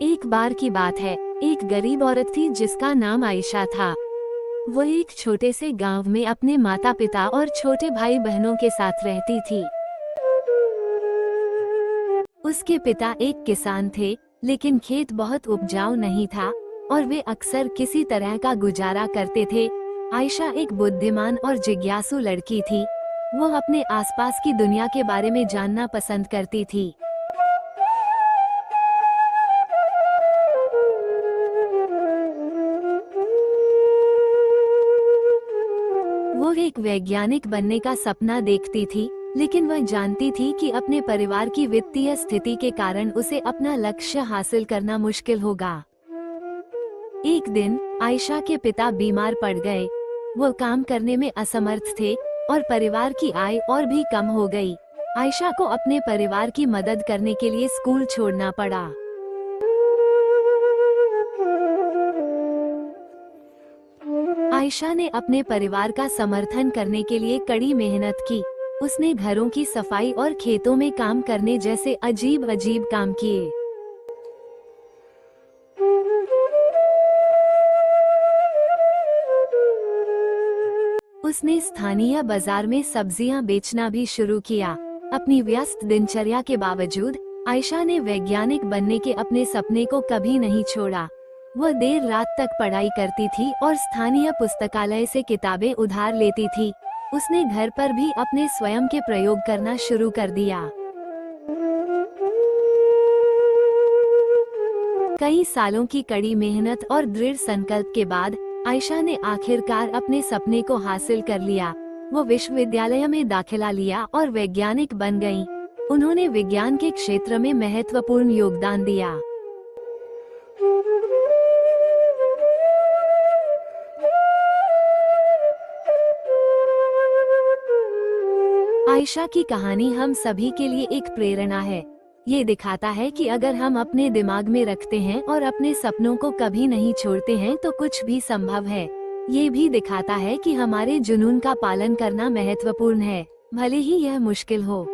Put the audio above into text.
एक बार की बात है, एक गरीब औरत थी जिसका नाम आयशा था। वो एक छोटे से गांव में अपने माता पिता और छोटे भाई बहनों के साथ रहती थी। उसके पिता एक किसान थे, लेकिन खेत बहुत उपजाऊ नहीं था और वे अक्सर किसी तरह का गुजारा करते थे। आयशा एक बुद्धिमान और जिज्ञासु लड़की थी। वो अपने आसपास की दुनिया के बारे में जानना पसंद करती थी। वो एक वैज्ञानिक बनने का सपना देखती थी, लेकिन वह जानती थी कि अपने परिवार की वित्तीय स्थिति के कारण उसे अपना लक्ष्य हासिल करना मुश्किल होगा। एक दिन आयशा के पिता बीमार पड़ गए। वो काम करने में असमर्थ थे और परिवार की आय और भी कम हो गई। आयशा को अपने परिवार की मदद करने के लिए स्कूल छोड़ना पड़ा। आयशा ने अपने परिवार का समर्थन करने के लिए कड़ी मेहनत की। उसने घरों की सफाई और खेतों में काम करने जैसे अजीब अजीब काम किए। उसने स्थानीय बाजार में सब्जियां बेचना भी शुरू किया। अपनी व्यस्त दिनचर्या के बावजूद आयशा ने वैज्ञानिक बनने के अपने सपने को कभी नहीं छोड़ा। वह देर रात तक पढ़ाई करती थी और स्थानीय पुस्तकालय से किताबें उधार लेती थी। उसने घर पर भी अपने स्वयं के प्रयोग करना शुरू कर दिया। कई सालों की कड़ी मेहनत और दृढ़ संकल्प के बाद आयशा ने आखिरकार अपने सपने को हासिल कर लिया। वो विश्वविद्यालय में दाखिला लिया और वैज्ञानिक बन गईं। उन्होंने विज्ञान के क्षेत्र में महत्वपूर्ण योगदान दिया। आयशा की कहानी हम सभी के लिए एक प्रेरणा है। ये दिखाता है कि अगर हम अपने दिमाग में रखते हैं और अपने सपनों को कभी नहीं छोड़ते हैं तो कुछ भी संभव है। ये भी दिखाता है कि हमारे जुनून का पालन करना महत्वपूर्ण है, भले ही यह मुश्किल हो।